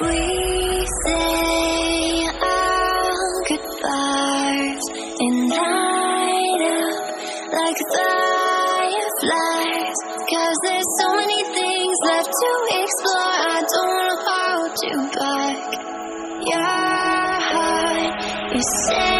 We say our goodbyes and light up like fireflies, 'cause there's so many things left to explore. I don't wanna hold you back. Your heart, you say